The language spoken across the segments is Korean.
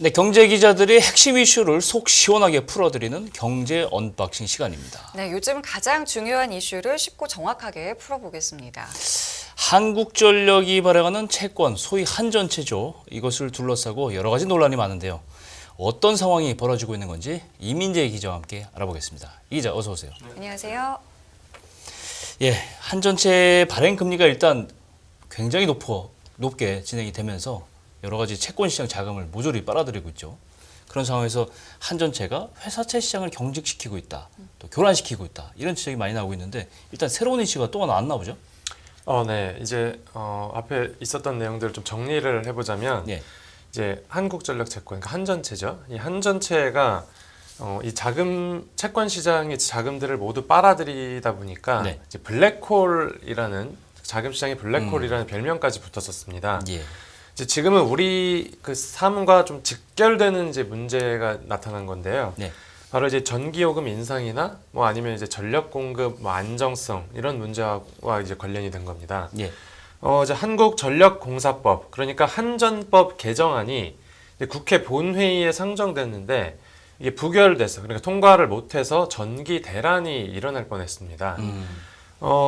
네, 경제 기자들이 핵심 이슈를 속 시원하게 풀어드리는 경제 언박싱 시간입니다. 네, 요즘 가장 중요한 이슈를 쉽고 정확하게 풀어보겠습니다. 한국전력이 발행하는 채권, 소위 한전채죠. 이것을 둘러싸고 여러 가지 논란이 많은데요. 어떤 상황이 벌어지고 있는 건지 이민재 기자와 함께 알아보겠습니다. 이 기자 어서 오세요. 안녕하세요. 예, 한전채 발행 금리가 일단 굉장히 높게 진행이 되면서 여러 가지 채권 시장 자금을 모조리 빨아들이고 있죠. 그런 상황에서 한전채가 회사채 시장을 경직시키고 있다, 또 교란시키고 있다 이런 지적이 많이 나오고 있는데 일단 새로운 이슈가 또 하나 나왔나 보죠? 네. 이제 앞에 있었던 내용들을 좀 정리를 해보자면 예. 이제 한국전력 채권, 그러니까 한전채죠. 이 한전채가 이 채권 시장의 자금들을 모두 빨아들이다 보니까 네. 이제 블랙홀이라는 자금 시장의 블랙홀이라는 별명까지 붙었었습니다. 예. 이제 지금은 우리 그 삶과 좀 직결되는 이제 문제가 나타난 건데요. 네. 바로 이제 전기요금 인상이나 뭐 아니면 이제 전력 공급 뭐 안정성 이런 문제와 이제 관련이 된 겁니다. 예. 이제 한국전력공사법, 그러니까 한전법 개정안이 이제 국회 본회의에 상정됐는데 이게 부결돼서, 그러니까 통과를 못해서 전기 대란이 일어날 뻔했습니다.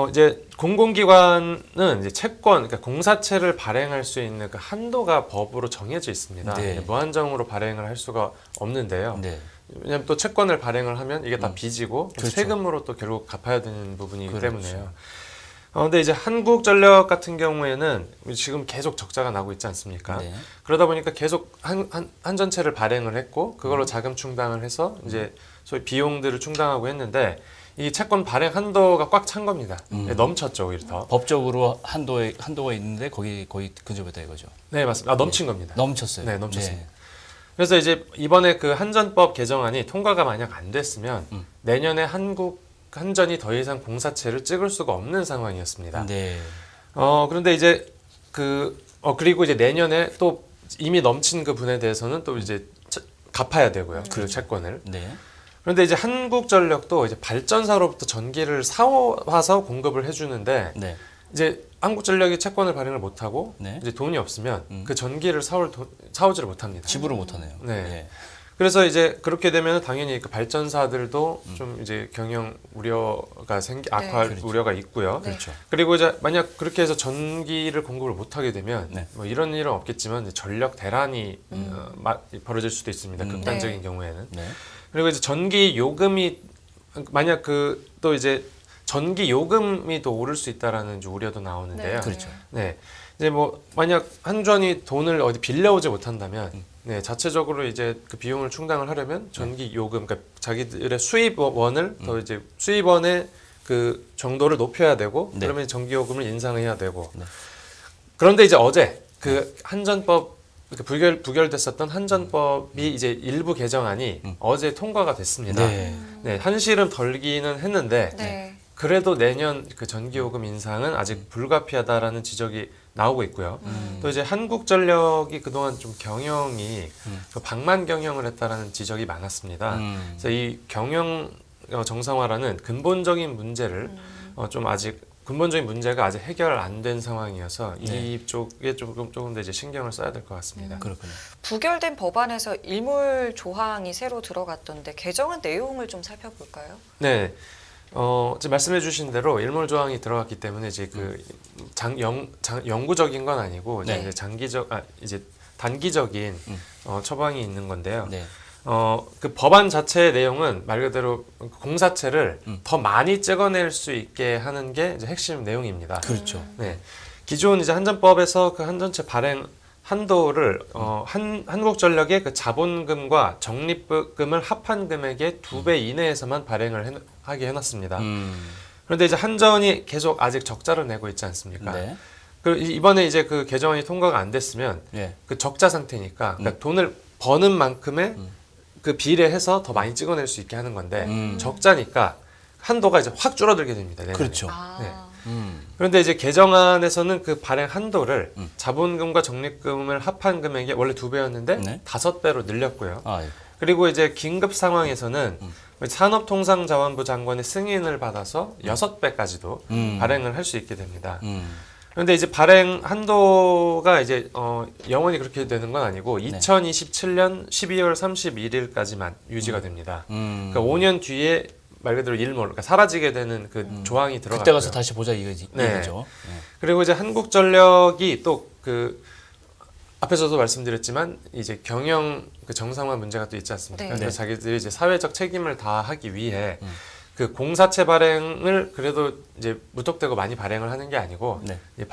이제 공공기관은 이제 채권, 그러니까 공사채를 발행할 수 있는 그 한도가 법으로 정해져 있습니다. 네. 무한정으로 발행을 할 수가 없는데요. 네. 왜냐하면 또 채권을 발행을 하면 이게 다 빚이고 그렇죠. 세금으로 또 결국 갚아야 되는 부분이기 그렇죠. 때문에요. 근데 이제 한국전력 같은 경우에는 지금 계속 적자가 나고 있지 않습니까? 네. 그러다 보니까 계속 한전채를 발행을 했고 그걸로 자금 충당을 해서 이제 소위 비용들을 충당하고 했는데 이 채권 발행 한도가 꽉 찬 겁니다. 넘쳤죠, 오히려 더. 법적으로 한도가 있는데 거의 근접했다 이거죠. 네, 맞습니다. 넘친 겁니다. 넘쳤어요. 네, 넘쳤습니다. 그래서 이제 이번에 그 한전법 개정안이 통과가 만약 안 됐으면 내년에 한전이 더 이상 공사채를 찍을 수가 없는 상황이었습니다. 네. 그런데 이제 그리고 이제 내년에 또 이미 넘친 그 분에 대해서는 또 이제 갚아야 되고요. 그 채권을. 네. 그런데 이제 한국전력도 이제 발전사로부터 전기를 사와서 공급을 해주는데 네. 이제 한국전력이 채권을 발행을 못하고 네. 이제 돈이 없으면 그 전기를 사오지를 못합니다. 지불을 못하네요. 네. 예. 그래서 이제 그렇게 되면 당연히 그 발전사들도 좀 이제 경영 우려가 악화할 그렇죠. 우려가 있고요. 네. 그렇죠. 그리고 이제 만약 그렇게 해서 전기를 공급을 못하게 되면 네. 뭐 이런 일은 없겠지만 이제 전력 대란이 벌어질 수도 있습니다. 극단적인 네. 경우에는. 네. 그리고 이제 전기 요금이 만약 또 이제 전기 요금이 또 오를 수 있다라는 이제 우려도 나오는데요. 네. 그렇죠. 네. 이제 뭐 만약 한전이 돈을 어디 빌려오지 못한다면 네, 자체적으로 이제 그 비용을 충당을 하려면 전기 요금, 그러니까 자기들의 수입원을 더 이제 수입원의 그 정도를 높여야 되고 네. 그러면 전기 요금을 인상해야 되고. 네. 그런데 이제 어제 그 한전법 부결됐었던 한전법이 이제 일부 개정안이 어제 통과가 됐습니다. 네. 네, 한시름 덜기는 했는데 네. 그래도 내년 그 전기요금 인상은 아직 불가피하다라는 지적이 나오고 있고요. 또 이제 한국전력이 그동안 좀 경영이 방만 경영을 했다라는 지적이 많았습니다. 그래서 이 경영 정상화라는 근본적인 문제를 좀 아직 근본적인 문제가 아직 해결 안 된 상황이어서 네. 이쪽에 조금 더 이제 신경을 써야 될 것 같습니다. 그렇군요. 부결된 법안에서 일몰 조항이 새로 들어갔던데 개정안 내용을 좀 살펴볼까요? 네. 지금 말씀해주신 대로 일몰 조항이 들어갔기 때문에 이제 영구적인 건 아니고 네. 이제 이제 단기적인 처방이 있는 건데요. 네. 그 법안 자체의 내용은 말 그대로 공사채를 더 많이 찍어낼 수 있게 하는 게 이제 핵심 내용입니다. 그렇죠. 네. 기존 이제 한전법에서 그 한전채 발행 한도를 한국전력의 그 자본금과 적립금을 합한 금액의 2배 이내에서만 발행을 하게 해놨습니다. 그런데 이제 한전이 계속 아직 적자를 내고 있지 않습니까? 네. 이번에 이제 그 개정안이 통과가 안 됐으면 예. 그 적자 상태니까 그러니까 돈을 버는 만큼의 그 비례해서 더 많이 찍어낼 수 있게 하는 건데 적자니까 한도가 이제 확 줄어들게 됩니다. 내년에. 그렇죠. 네. 음. 그런데 이제 개정안에서는 그 발행 한도를 자본금과 적립금을 합한 금액이 원래 2배였는데 네. 5배로 늘렸고요. 아, 예. 그리고 이제 긴급 상황에서는 산업통상자원부 장관의 승인을 받아서 6배까지도 발행을 할 수 있게 됩니다. 그런데 이제 발행 한도가 이제 영원히 그렇게 되는 건 아니고 네. 2027년 12월 31일까지만 유지가 됩니다. 그러니까 5년 뒤에 말 그대로 일몰, 그러니까 사라지게 되는 그 조항이 들어갔고요. 그때 가서 다시 보자 이거죠. 네. 네. 그리고 이제 한국전력이 또 그 앞에서도 말씀드렸지만 이제 경영 그 정상화 문제가 또 있지 않습니까? 네. 그래서 네. 자기들이 이제 사회적 책임을 다하기 위해 그 공사채 발행을 그래도 이제 무턱대고 많이 발행을 하는 게 아니고 네. 이제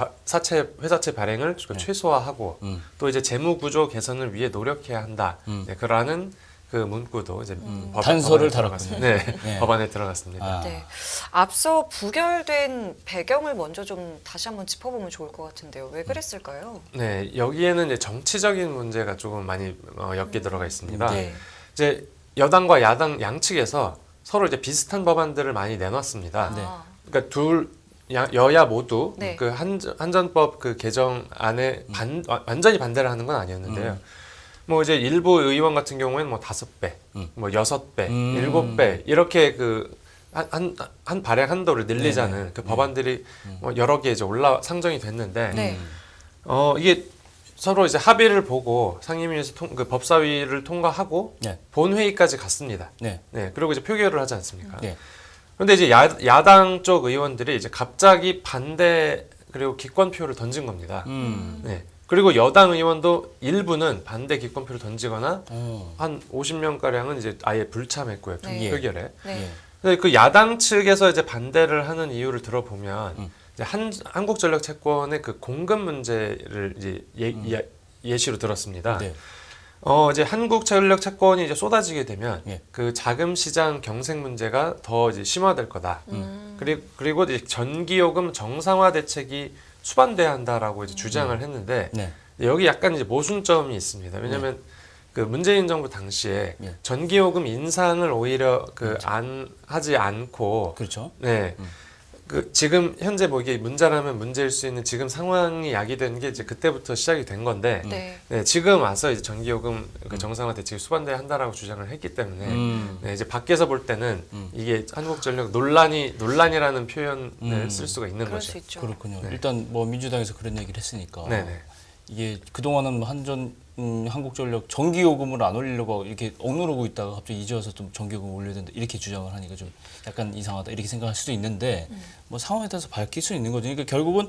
회사채 발행을 좀 최소화하고 또 이제 재무 구조 개선을 위해 노력해야 한다. 네, 그러는 그 문구도 이제 단서를 법안에 달았군요. 네, 네. 법안에 들어갔습니다. 아. 네. 앞서 부결된 배경을 먼저 좀 다시 한번 짚어보면 좋을 것 같은데요. 왜 그랬을까요? 네, 여기에는 이제 정치적인 문제가 조금 많이 엮여 들어가 있습니다. 네. 이제 여당과 야당 양측에서 서로 이제 비슷한 법안들을 많이 내놨습니다. 네. 아, 그러니까 여야 모두 네. 그 한전법 그 개정안에 완전히 반대를 하는 건 아니었는데요. 뭐 이제 일부 의원 같은 경우에는 뭐 5배, 뭐 6배, 7배 이렇게 그 한 발행 한도를 늘리자는 네네. 그 법안들이 뭐 여러 개 이제 상정이 됐는데 네. 이게 서로 이제 합의를 보고 상임위에서 그 법사위를 통과하고 네. 본회의까지 갔습니다. 네. 네, 그리고 이제 표결을 하지 않습니까? 네. 그런데 이제 야당 쪽 의원들이 이제 갑자기 반대 그리고 기권표를 던진 겁니다. 네. 그리고 여당 의원도 일부는 반대 기권표를 던지거나 한 50명 가량은 이제 아예 불참했고요. 네. 표결에. 네. 예. 근데 그 야당 측에서 이제 반대를 하는 이유를 들어보면 이제 한국전력 채권의 그 공급 문제를 이제 예시로 들었습니다. 네. 이제 한국전력 채권이 이제 쏟아지게 되면 예. 그 자금 시장 경색 문제가 더 이제 심화될 거다. 그리고 이제 전기요금 정상화 대책이 수반돼야 한다라고 이제 주장을 했는데 네. 여기 약간 이제 모순점이 있습니다. 왜냐하면 그 문재인 정부 당시에 예. 전기요금 인상을 오히려 그 안 하지 않고 그렇죠. 네. 그 지금 현재 뭐 이게 문제라면 문제일 수 있는 지금 상황이 야기된 게 이제 그때부터 시작이 된 건데 네. 네, 지금 와서 이제 전기요금 그 정상화 대책이 수반돼야 한다라고 주장을 했기 때문에 네, 이제 밖에서 볼 때는 이게 한국전력 논란이라는 표현을 쓸 수가 있는 그럴 거죠. 수 있죠. 그렇군요. 네. 일단 뭐 민주당에서 그런 얘기를 했으니까 네네. 이게 그동안은 한국전력 전기요금을 안 올리려고 이렇게 억누르고 있다가 갑자기 이제 와서 좀 전기요금 올려야 된다 이렇게 주장을 하니까 좀 약간 이상하다 이렇게 생각할 수도 있는데 뭐 상황에 따라서 밝힐 수 있는 거죠. 그러니까 결국은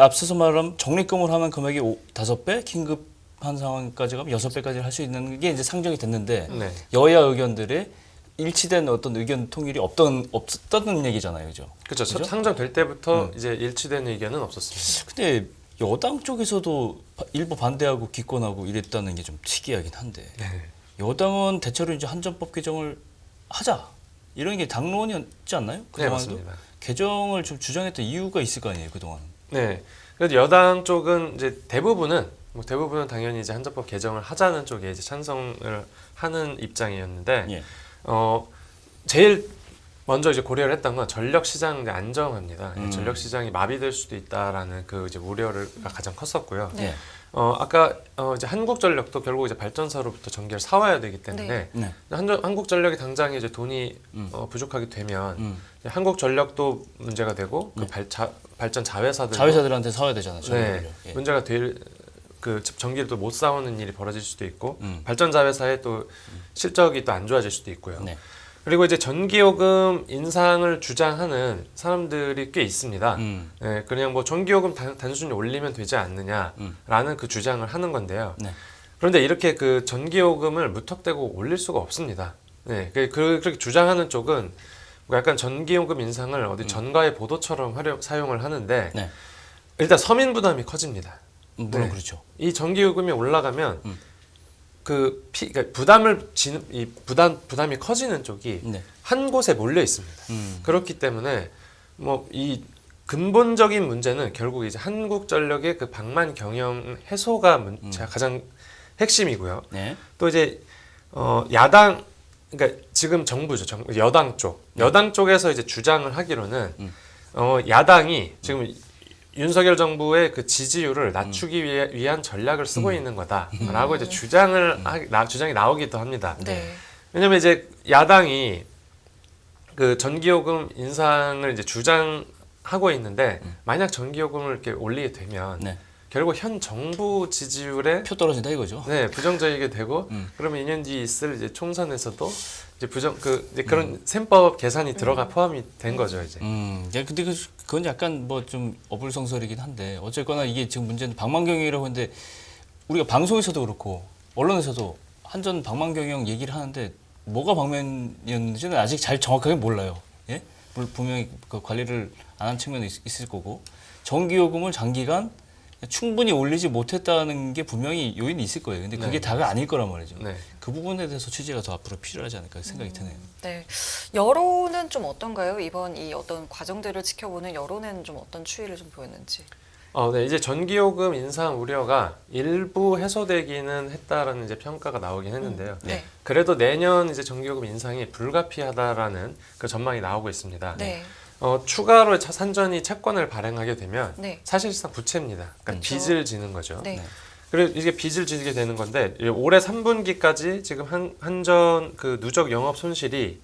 앞서서 말한 적립금을 하면 금액이 5배, 긴급한 상황까지 가면 6배까지 할 수 있는 게 이제 상정이 됐는데 네. 여야 의견들의 일치된 어떤 의견 통일이 없었다는 얘기잖아요, 그죠? 그렇죠. 그죠? 상정될 때부터 이제 일치된 의견은 없었습니다. 근데 여당 쪽에서도 일부 반대하고 기권하고 이랬다는 게 좀 특이하긴 한데 네. 여당은 대체로 이제 한전법 개정을 하자 이런 게 당론이었지 않나요? 네, 그동안도 맞습니다. 개정을 좀 주장했던 이유가 있을 거 아니에요, 그동안. 네. 그래서 여당 쪽은 이제 대부분은 당연히 이제 한전법 개정을 하자는 쪽에 이제 찬성을 하는 입장이었는데 예. 제일 먼저 이제 고려를 했던 건 전력 시장 안정화입니다. 전력 시장이 마비될 수도 있다라는 그 이제 우려가 가장 컸었고요. 네. 아까 이제 한국전력도 결국 이제 발전사로부터 전기를 사와야 되기 때문에 네. 한국전력이 당장에 이제 돈이 부족하게 되면 이제 한국전력도 문제가 되고 그 발전 자회사들 자회사들한테 사와야 되잖아요. 네, 전기를요. 예. 문제가 될 그 전기를 또 못 사오는 일이 벌어질 수도 있고 발전 자회사의 또 실적이 또 안 좋아질 수도 있고요. 네. 그리고 이제 전기요금 인상을 주장하는 사람들이 꽤 있습니다. 네, 그냥 뭐 전기요금 단순히 올리면 되지 않느냐라는 그 주장을 하는 건데요. 네. 그런데 이렇게 그 전기요금을 무턱대고 올릴 수가 없습니다. 네, 그렇게 주장하는 쪽은 뭐 약간 전기요금 인상을 어디 전가의 보도처럼 사용을 하는데 네. 일단 서민 부담이 커집니다. 물론 네. 그렇죠. 이 전기요금이 올라가면 그러니까 부담이 커지는 쪽이 네. 한 곳에 몰려 있습니다. 그렇기 때문에 뭐 이 근본적인 문제는 결국 이제 한국전력의 그 방만 경영 해소가 가장 핵심이고요. 네. 또 이제 야당 그러니까 지금 정부죠. 여당 쪽에서 이제 주장을 하기로는 야당이 지금 윤석열 정부의 그 지지율을 낮추기 위한 전략을 쓰고 있는 거다라고 이제 주장이 나오기도 합니다. 네. 왜냐면 이제 야당이 그 전기요금 인상을 이제 하고 있는데 만약 전기요금을 이렇게 올리게 되면 네. 결국 현 정부 지지율에 표 떨어진다 이거죠. 네, 부정적이게 되고 음. 그러면 2년 뒤에 있을 이제 총선에서도 이제 이제 그런 셈법 계산이 들어가 포함이 된 거죠, 이제. 야, 근데 그건 약간 뭐 좀 어불성설이긴 한데 어쨌거나 이게 지금 문제는 방망경영이라고 하는데 우리가 방송에서도 그렇고 언론에서도 한전 방망경영 얘기를 하는데 뭐가 방면이었는지는 아직 잘 정확하게 몰라요. 예? 분명히 그 관리를 안 한 측면이 있을 거고 전기요금을 장기간 충분히 올리지 못했다는 게 분명히 요인이 있을 거예요. 근데 그게 네. 다가 아닐 거란 말이죠. 네. 그 부분에 대해서 취재가 더 앞으로 필요하지 않을까 생각이 드네요. 네. 여론은 좀 어떤가요? 이번 이 어떤 과정들을 지켜보는 여론은 좀 어떤 추이를 좀 보였는지. 네, 이제 전기요금 인상 우려가 일부 해소되기는 했다라는 이제 평가가 나오긴 했는데요. 네. 그래도 내년 이제 전기요금 인상이 불가피하다라는 그 전망이 나오고 있습니다. 네. 추가로 산전이 채권을 발행하게 되면 네. 사실상 부채입니다. 그러니까 그렇죠. 빚을 지는 거죠. 네. 그리고 이게 빚을 지게 되는 건데 올해 3분기까지 지금 한전 그 누적 영업 손실이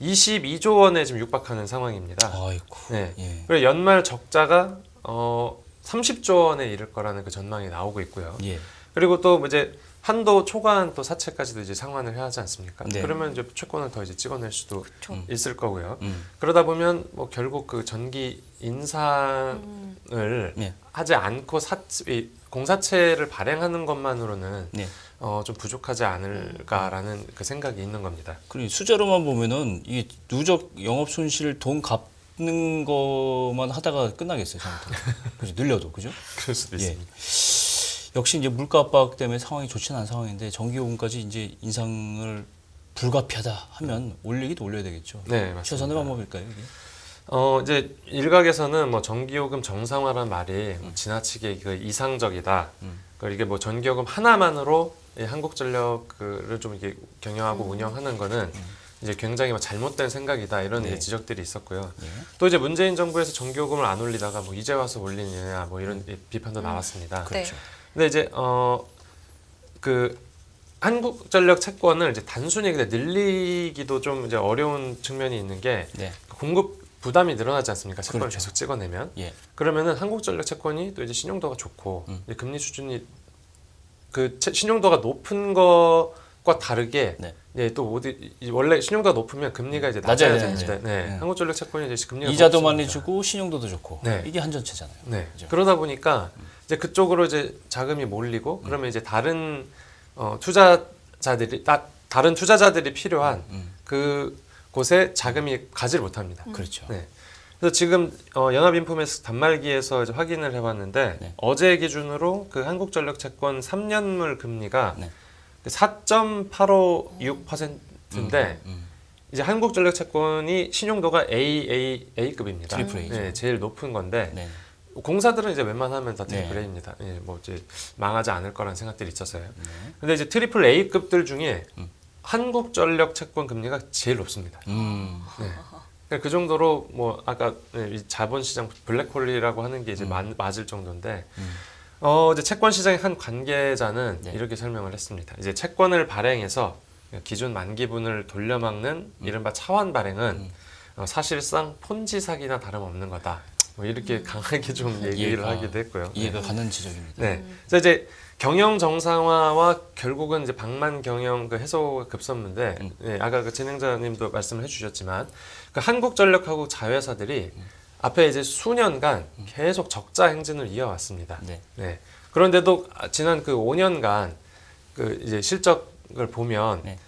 22조 원에 지금 육박하는 상황입니다. 아이고. 네. 예. 그리고 연말 적자가 30조 원에 이를 거라는 그 전망이 나오고 있고요. 예. 그리고 또 이제 한도 초과한 또 사채까지도 이제 상환을 해야 하지 않습니까? 네. 그러면 이제 채권을 더 이제 찍어낼 수도 그렇죠. 있을 거고요. 음. 그러다 보면 뭐 결국 그 전기 인상을 네. 하지 않고 이 공사채를 발행하는 것만으로는 네. 좀 부족하지 않을까라는 그 생각이 있는 겁니다. 그리고 숫자로만 보면은 이게 누적 영업 손실 돈 갚는 것만 하다가 끝나겠어요, 잘못하면. 그죠? 늘려도 그죠? 그럴 수도 예. 있습니다. 역시 이제 물가 압박 때문에 상황이 좋지는 않은 상황인데 전기요금까지 이제 인상을 불가피하다 하면 올리기도 올려야 되겠죠. 네, 맞습니다. 최선의 방법일까요, 이게? 이제 일각에서는 뭐 전기요금 정상화라는 말이 지나치게 그 이상적이다. 그리고 이게 뭐 전기요금 하나만으로 이 한국전력을 좀 이게 경영하고 운영하는 거는 이제 굉장히 뭐 잘못된 생각이다 이런 네. 이제 지적들이 있었고요. 예. 또 이제 문재인 정부에서 전기요금을 안 올리다가 뭐 이제 와서 올리느냐 뭐 이런 비판도 나왔습니다. 그렇죠. 근데 이제 그 한국전력 채권을 이제 단순히 그냥 늘리기도 좀 이제 어려운 측면이 있는 게 네. 공급 부담이 늘어나지 않습니까? 채권을 그렇죠. 계속 찍어내면 예. 그러면은 한국전력 채권이 또 이제 신용도가 좋고 이제 금리 수준이 그 신용도가 높은 것과 다르게 네. 또 원래 신용도가 높으면 금리가 이제 낮아야 낮아야 되는데. 되는데 네. 네. 한국전력 채권이 이제 금리가 이자도 높습니다. 많이 주고 신용도도 좋고 네. 이게 한전채잖아요. 네. 그죠? 그러다 보니까 이제 그쪽으로 이제 자금이 몰리고 그러면 이제 다른 투자자들이 다른 투자자들이 필요한 그 곳에 자금이 가지를 못합니다. 그렇죠. 네. 그래서 지금 연합인포메스 단말기에서 이제 확인을 해봤는데 네. 어제 기준으로 그 한국전력 채권 3년물 금리가 네. 4.856%인데 이제 한국전력 채권이 신용도가 AAA급입니다. 트리플 A죠. 네, 제일 높은 건데 네. 공사들은 이제 웬만하면 다 트리플 네. A입니다. 예, 뭐 이제 망하지 않을 거라는 생각들이 있었어요. 근데 이제 트리플 A급들 중에 한국전력 채권 금리가 제일 높습니다. 네. 그러니까 그 정도로 뭐 아까 이 자본시장 블랙홀이라고 하는 게 이제 맞을 정도인데 이제 채권 시장의 한 관계자는 네. 이렇게 설명을 했습니다. 이제 채권을 발행해서 기존 만기분을 돌려막는 이른바 차환 발행은 사실상 폰지 사기나 다름없는 거다. 뭐 이렇게 강하게 좀 얘기를 하기도 했고요. 이해가 가는 지적입니다. 네. 그래서 이제 경영 정상화와 결국은 이제 방만 경영 그 해소가 급선무인데 네, 아까 그 진행자님도 말씀을 해주셨지만 그 한국전력하고 자회사들이 앞에 이제 수년간 계속 적자 행진을 이어왔습니다. 네. 네. 그런데도 지난 그 5년간 그 이제 실적을 보면 네.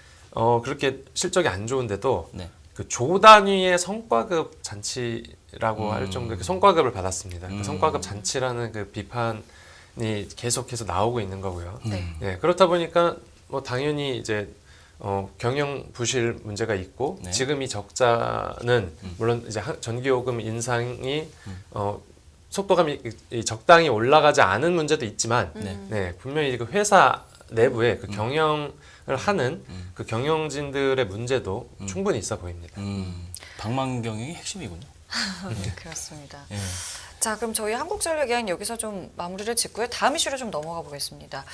그렇게 실적이 안 좋은데도 네. 그 조 단위의 성과급 잔치라고 할 정도의 그 성과급을 받았습니다. 그 성과급 잔치라는 그 비판이 계속해서 나오고 있는 거고요. 네. 네, 그렇다 보니까 뭐 당연히 이제 경영 부실 문제가 있고 네. 지금 이 적자는 물론 이제 전기요금 인상이 속도감이 적당히 올라가지 않은 문제도 있지만 네, 분명히 그 회사 내부에 그 경영을 하는 그 경영진들의 문제도 충분히 있어 보입니다. 방망경영이 핵심이군요. 그렇습니다. 예. 자, 그럼 저희 한국전력 이야기는 여기서 좀 마무리를 짓고요. 다음 이슈로 좀 넘어가 보겠습니다.